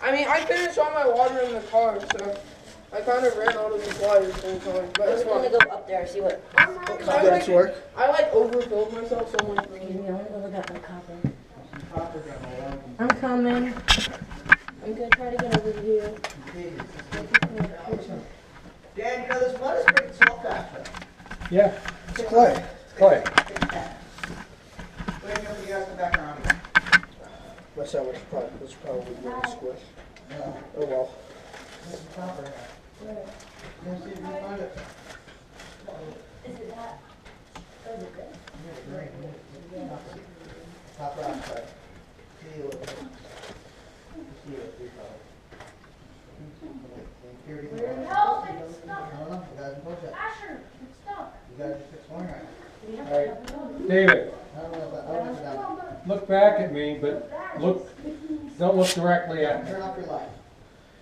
I mean, I finished all my water in the car, so I kind of ran out of supplies the whole time. But it's I'm gonna fine. go up there and see what. I like overfilled myself so much. Excuse me, I wanna go look at my copper. I'm coming. I'm gonna try to get over here. Dan, you know this mud is pretty soft actually. Yeah, It's clay. it's clay. Wait until you guys come back around again. My sandwich was probably really squish. Yeah. Oh well. There's some copper in there. Let's see if you can find it. Is it that? Oh, is it good? Yeah, great. Copper oxide. See what it is. See what it is. Help, it's stuck. I don't know, you guys can push it. Asher, it's stuck. You guys just exploring right now. All right, David, I don't know if that, down. look back at me, but don't look directly at me. Turn off your light.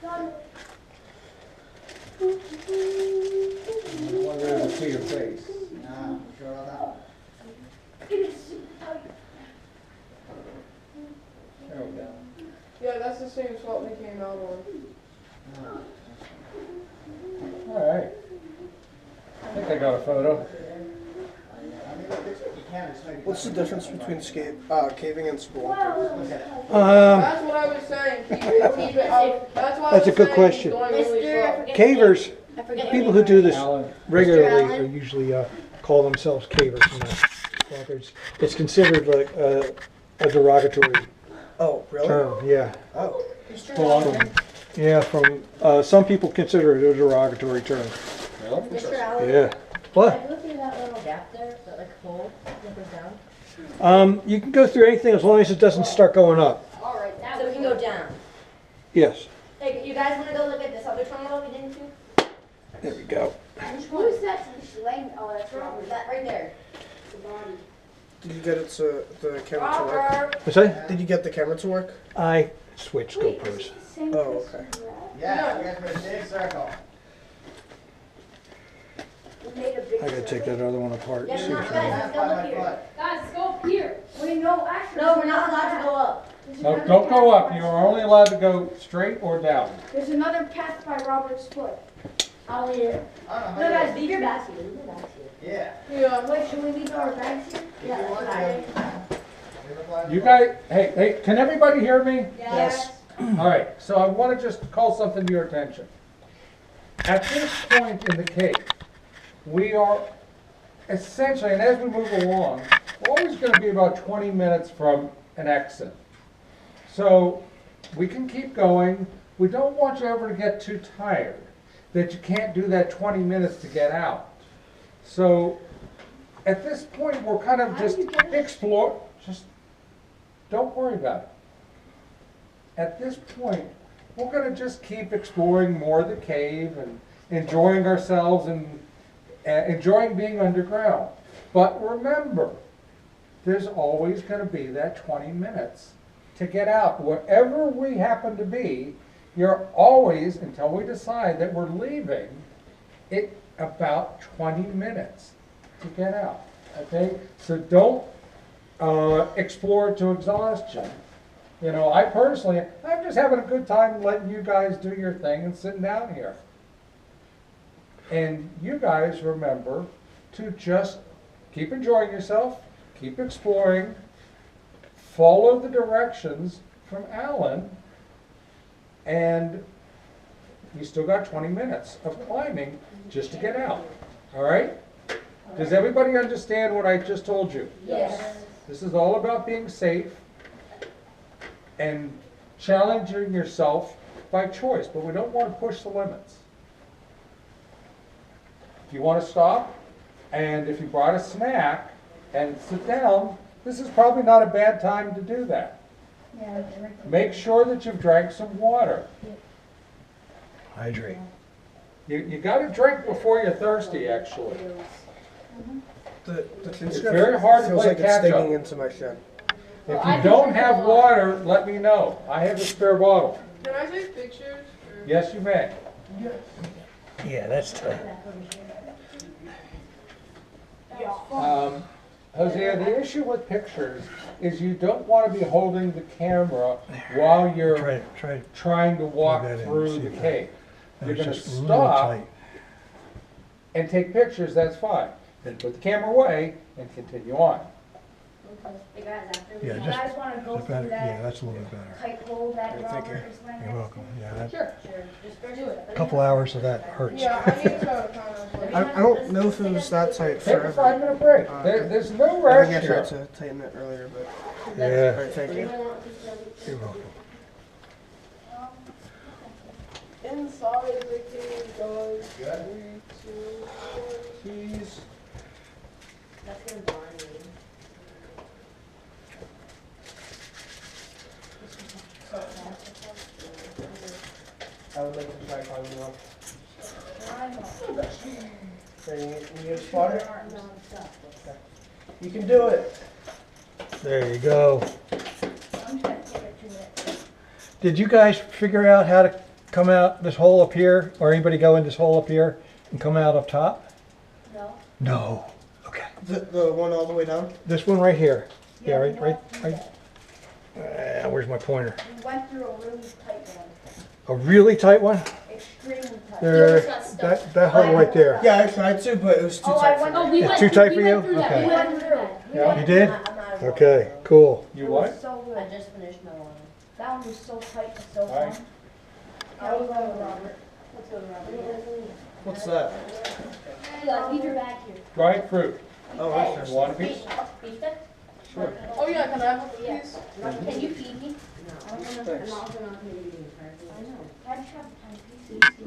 I want to see your face. Nah, sure about that. There we go. Yeah, that's the same spot we came out on. No. All right. I think I got a photo. I mean, fix what you can, just maybe. What's the difference between caving and spelunking? Look at it. That's what I was saying. Keep it out. That's what I That's a was good saying, question. going really Mister, I slow. forget. Cavers, I forget your people name who do already. this Alan. regularly Allen? are usually call themselves cavers. You know. It's considered like a derogatory Oh, really? term. Yeah, Oh. Spelunking. yeah. From some people consider it a derogatory term. Really? Mr. Allen? Yeah. Can What? I go through that little gap there, that like hole that goes down? You can go through anything as long as it doesn't start going up. All right, so we can go down. Yes. Hey, you guys wanna go look at this other terminal we didn't do? There we go. Which Who one? is that? Oh, that's Robert. That right there. Did you get the camera to work? Robert. What's that? Did you get the camera to work? I switched GoPros. Oh, okay. Yeah, you guys made a big circle. We made a big I gotta take that other one apart. Yeah, See not which bad. one. Let's go look here. Guys, let's go up here. Wait, no, Asher. No, we're not allowed to go up. No, don't go up. You are only allowed to go straight or down. There's another path by Robert's foot. I'll leave it. I don't know. No, how guys, leave your bags here. Leave your bags here. Yeah. Yeah. Wait, should we leave our bags here? Yeah, you want that's fine. They look like- You guys, hey, can everybody hear me? Yes. All right, so I want to just call something to your attention. At this point in the cave, we are essentially, and as we move along, we're always going to be about 20 minutes from an exit. So we can keep going. We don't want you ever to get too tired that you can't do that 20 minutes to get out. So at this point, we're kind of just explore, just don't worry about it. At this point, we're going to just keep exploring more of the cave and enjoying ourselves and enjoying being underground. But remember, there's always going to be that 20 minutes to get out. Wherever we happen to be, you're always, until we decide that we're leaving, it about 20 minutes to get out. Okay? So don't explore to exhaustion. You know, I'm just having a good time letting you guys do your thing and sitting down here. And you guys remember to just keep enjoying yourself, keep exploring, follow the directions from Alan, and you still got 20 minutes of climbing just to get out. All right? Does everybody understand what I just told you? Yes. This is all about being safe and challenging yourself by choice, but we don't want to push the limits. If you want to stop, and if you brought a snack and sit down, this is probably not a bad time to do that. Yeah. Make sure that you've drank some water. Hydrate. You got to drink before you're thirsty, actually. The clean It's stuff very hard to feels play like it's catch digging up. into my shin. If you don't have water, let me know. I have a spare bottle. Can I take pictures? Or? Yes, you may. Yeah, that's tough. Hosea, the issue with pictures is you don't want to be holding the camera while you're Try. trying to walk that in, through see the if that- cave. You're It's gonna just really stop tight. and take pictures, that's fine. Then put the camera away and continue on. Hey guys, after Yeah, you just- guys want to go Is that through better? Yeah, that that's a little bit better. tight hole that thank Robert you. is laying You're next welcome. Yeah, that, Sure. Just go do it. a couple hours of that hurts. Yeah, I need to kind of like. I don't know if it was that tight Take a forever. 5-minute break. There's no I think rush I here. tried to tighten it earlier, but Yeah, alright, thank you. you're welcome. Inside the cave, guys. 3, 2, 1. Keys. That's gonna bother me. I would like to try climbing up. Okay, you need a spotter? You can do it. There you go. I'm just gonna take it 2 minutes. Did you guys figure out how to come out this hole up here, or anybody go in this hole up here and come out up top? No. No. Okay. The one all the way down? This one right here. Yeah, we right. went through Where's my pointer? We went through a really tight one. A really tight one? Extremely tight. There. almost got stuck. That hole right there. Yeah, I tried to, but it was too Oh, tight I for went. me. Oh, we It's went too through- tight we for went you? through that. Okay. We went through that. Yeah. You did? Okay. Cool. You what? So good. I just finished my one. That one was so tight and so Alright. fun. I was going with Robert. Let's go to Robert. What's that? Leave your bag here. Dried fruit. Oh, right You want a piece? Beef stick? Sure. Oh yeah, can I have a piece? Can you feed me? Thanks. I know. Can I just have a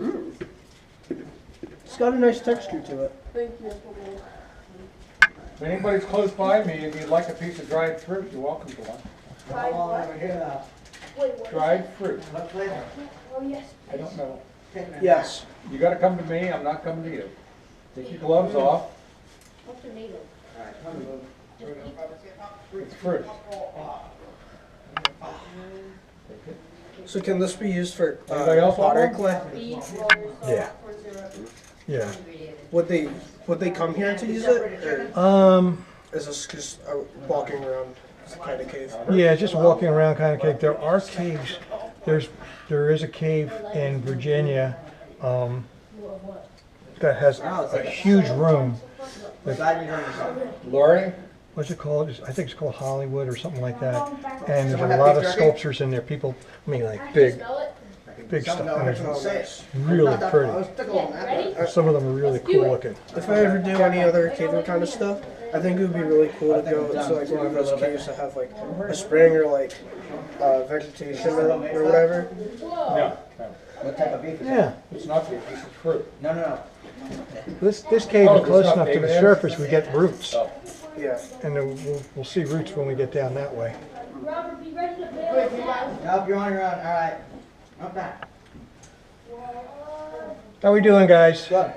10 piece? It's got a nice texture to it. Thank you. If anybody's close by me and you'd like a piece of dried fruit, you're welcome to one. Tried what? Wait, what? Dried fruit. Oh, yes. I don't know. Yes. You gotta come to me, I'm not coming to you. Take your gloves off. What's the name of? It's fruit. So can this be used for Anybody else want pottery one? clay? Beef, water, salt, Yeah. corn syrup, Yeah. ingredients. Would they come here to use it, or is this just a walking around kind of cave? Yeah, just walking around kind of cave. There are caves. There is a cave in Virginia that has a huge room. Lori? What's it called? I think it's called Hollywood or something like that. And there's a lot of sculptures in there. People, I mean, like big Smell it? stuff. And Oh, it's nice. really pretty. Yeah, ready? Some of them are really cool looking. If I ever do any other caving kind of stuff, I think it would be really cool to go to like one of those caves that have like a spring or like vegetation or whatever. No, no. What type of beef is it? Yeah, It's not beef, this is fruit. No, no, no. this cave Oh, is it's close not enough to big the there? surface. We get roots, Oh. Yeah. and then we'll see roots when we get down that way. Robert, be ready to bail. Nope, you're on your own. All right. Not bad. How we doing, guys? Good.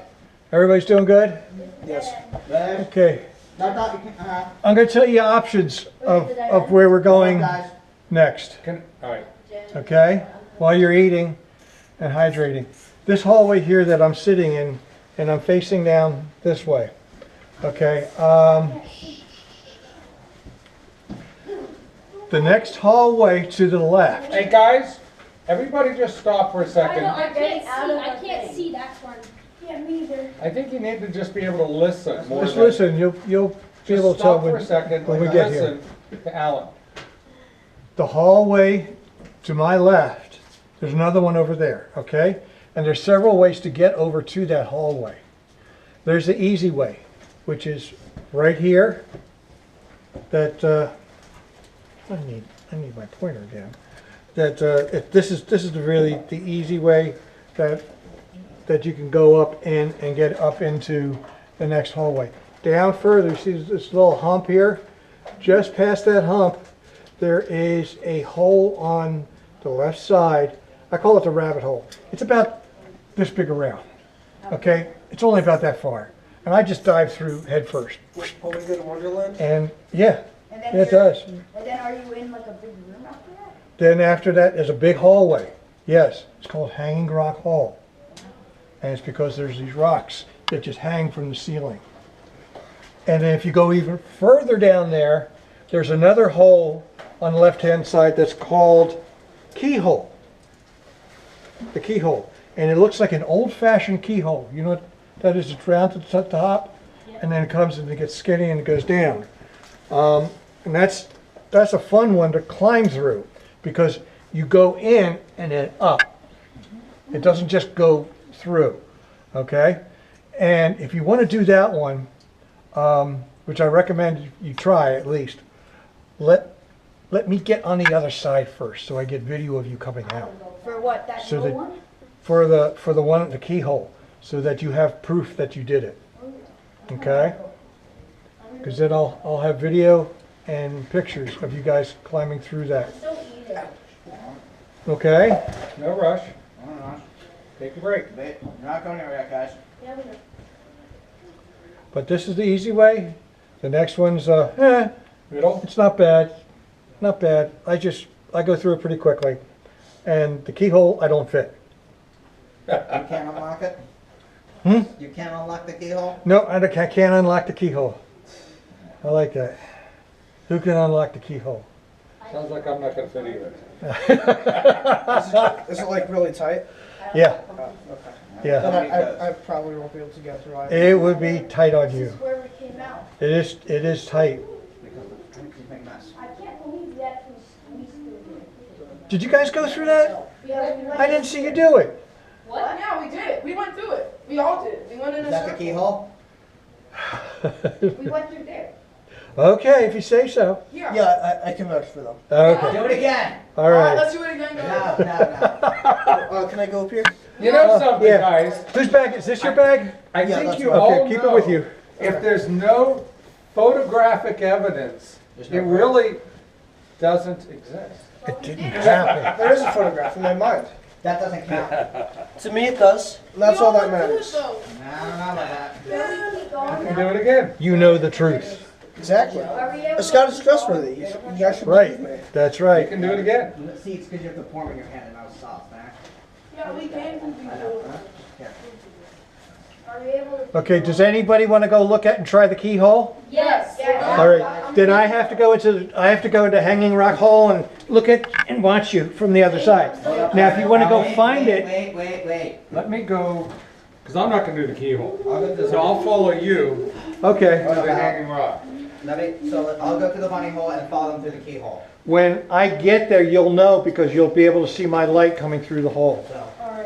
Everybody's doing good? Yes. Good. Okay. No, you can't. I'm going to tell you options of where we're going Guys. next. All right. Okay, while you're eating and hydrating. This hallway here that I'm sitting in, and I'm facing down this way. Okay, the next hallway to the left. Hey, guys, everybody just stop for a I second. know, I can't see that one. Yeah, me either. I think you need to just be able to listen more Just than- listen, you'll be able Just to tell stop for a second when and we get here. listen to Alan. The hallway to my left, there's another one over there, okay? And there's several ways to get over to that hallway. There's the easy way, which is right here. That I need my pointer again. That this is the easy way that you can go up in and get up into the next hallway. Down further, see this little hump here? Just past that hump, there is a hole on the left side. I call it the rabbit hole. It's about this big around, okay? It's only about that far. And I just dive through head first. Will we go to Wonderland? And yeah, And then it does. And then are you in like a big room after that? Then after that is a big hallway. Yes, it's called Hanging Rock Hall. And it's because there's these rocks that just hang from the ceiling. And then if you go even further down there, there's another hole on the left-hand side that's called keyhole. The keyhole. And it looks like an old-fashioned keyhole. You know what that is? It's round at the top, and then it comes and it gets skinny and it goes down. And that's a fun one to climb through because you go in and then up. It doesn't just go through, okay? And if you want to do that one, which I recommend you try at least, let me get on the other side first so I get video of you coming out. For what? That So no that- one? For the one at the keyhole, so that you have proof that you did it, okay? Because then I'll have video and pictures of you guys climbing through that, So easy. okay? No rush. I don't know. Take a break. Wait, we're not going anywhere yet, guys. Yeah, we know. But this is the easy way. The next one's, Middle. it's not bad, not bad. I go through it pretty quickly. And the keyhole, I don't fit. You can't unlock it? Hmm? You can't unlock the keyhole? No, I can't unlock the keyhole. I like that. Who can unlock the keyhole? Sounds like I'm not gonna fit either. Is it like really tight? Yeah, Oh, okay. yeah. Then I probably won't be able to get through either. It would be tight on This you. is where we came out. It is tight. Because the it's a big mess. I can't believe we actually squeezed through here. Did you guys go through that? Yeah, we I didn't see you do it. What? Yeah, we did it. We went through it. We all did. We went in Is a that the circle. keyhole? We went through there. Okay, if you say so. Yeah. Yeah, I can vouch for them. Okay, Do it again! all All right, right. let's do it again, No, guys. no. Can I go up here? You know something, Yeah. guys? Whose bag, is this your bag? I Yeah, think that's you right. all Okay, keep it with you. If there's no photographic evidence, There's no it really doesn't exist. It didn't happen. There is a photograph in my mind. That doesn't count. To me, it does. And that's We all that went through it, matters. though. No, not like that. Can we keep I going can now? do it again. You know the truth. Exactly. Are we able A scout is to keep going? trustworthy. You guys should Right, believe me. that's You right. can do it again. See, it's because you have the form in your hand and I was soft, man. Yeah, we came through I know, before. huh? Here. Are we able to keep Okay, going? does anybody want to go look at and try the keyhole? Yes. All right, then I have to go into Hanging Rock Hole and look at and watch you from the other side. Now, if you want to go find it, Wait. Let me go, because I'm not gonna do the keyhole. I'll go to the So I'll follow you okay. to the hanging rock. I'll go to the bunny hole and follow them through the keyhole. When I get there, you'll know because you'll be able to see my light coming through the hole. So,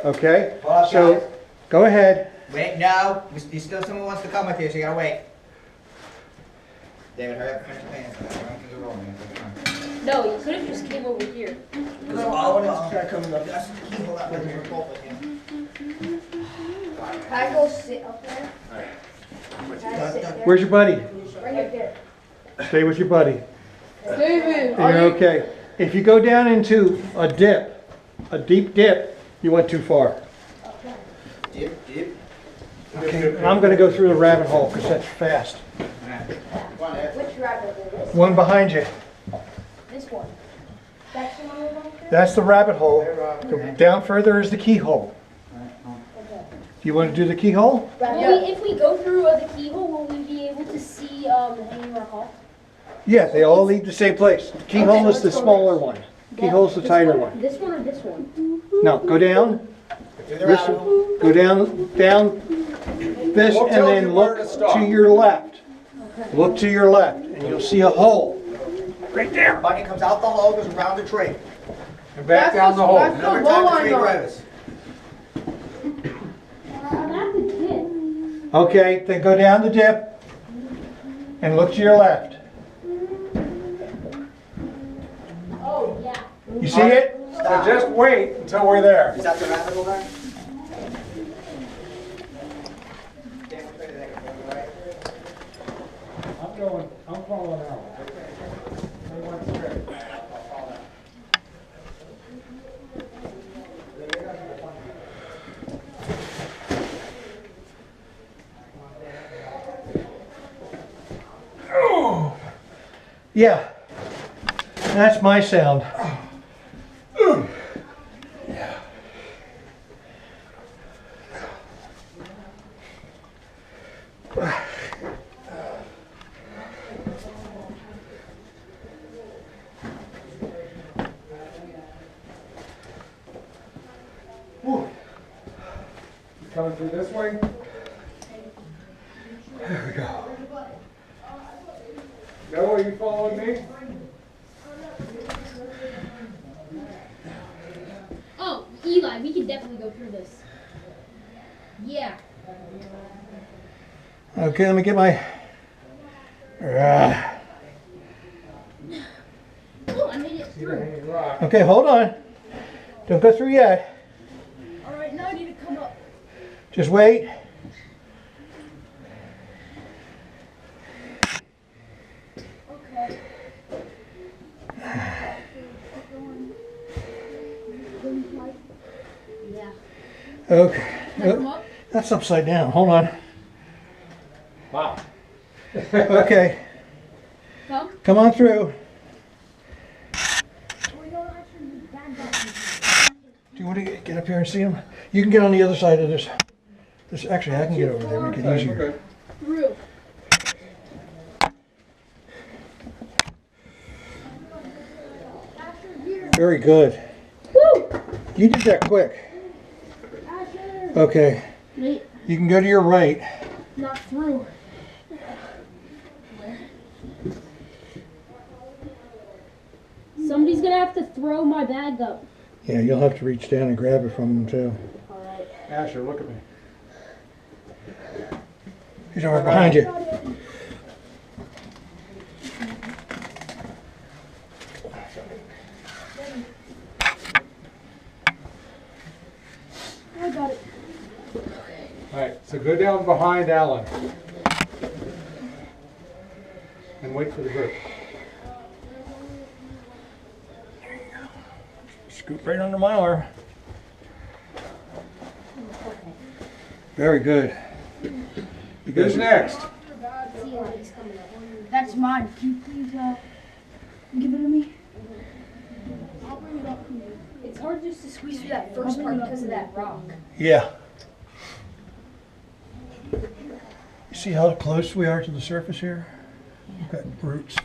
Okay? hold up, So, guys. go ahead. Wait, no. You still someone wants to come with you, so you gotta wait. David, hurry up, finish your pants. I don't think you're rolling. No, you could have just came over here. No, I want to try coming up. That's the keyhole that was your both with you. Can I go sit up there? Can I sit there? Where's your buddy? Right there. Stay with your buddy. David, are You're you? okay. If you go down into a dip, a deep dip, you went too far. Dip. Okay, I'm gonna go through the rabbit hole because that's fast. Which rabbit is this? One behind you. This one. That's the one we're going through? That's the rabbit hole. Go down further is the keyhole. Okay. Do you want to do the keyhole? If we go through the keyhole, will we be able to see the Hanging Rock Hall? Yeah, they all lead the same place. The keyhole is the smaller one. Keyhole's the This tighter one. This one or this one? No, go down, Through the this, rabbit hole. go down this, We'll and tell then you where look to stop. to your left. Look to your left, and you'll see a hole. Right there. Bunny comes out the hole, goes around the tree. And back That's down the the- hole. that's- Another low time the line tree on. grows. I'm at the tip. Okay, then go down the dip, and look to your left. Oh, yeah. You see it? So just wait until we're there. Is that the rabbit hole there? Dan, which way did that go? Right? I'm following out. They went straight. Yeah. That's my sound. Whew. You coming through this way? There we go. Joe, are you following me? Oh, Eli, we can definitely go through this. Yeah. Okay, let me get my... Oh, I made it See the through. hanging rock. Okay, hold on. Don't go through yet. All right, now I need to come up. Just wait. Okay. Yeah. Okay. Can I come up? That's upside down. Hold on. Wow. Okay. Come. Come on through. Do you want to get up here and see him? You can get on the other side of this. Actually, I can get over there. Make it easier. Okay. Through. Very good. Woo! You did that quick. Okay. Wait, You can go to your right. not through. Somebody's gonna have to throw my bag up. Yeah, you'll have to reach down and grab it from him too. All right. Asher, look at me. He's right behind you. I got it. All right, so go down behind Alan. And wait for the group. Scoop right under my arm. Very good. You Who's guys, next? That's mine. Can you please give it to me? I'll bring it up to you. It's hard just to squeeze through that first part because of that rock. yeah. You see how close we are to the surface here? We've got roots,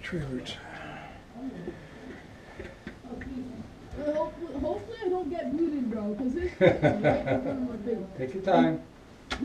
tree roots. Hopefully I don't get booted, bro, because this is right in front of my face. Take your time.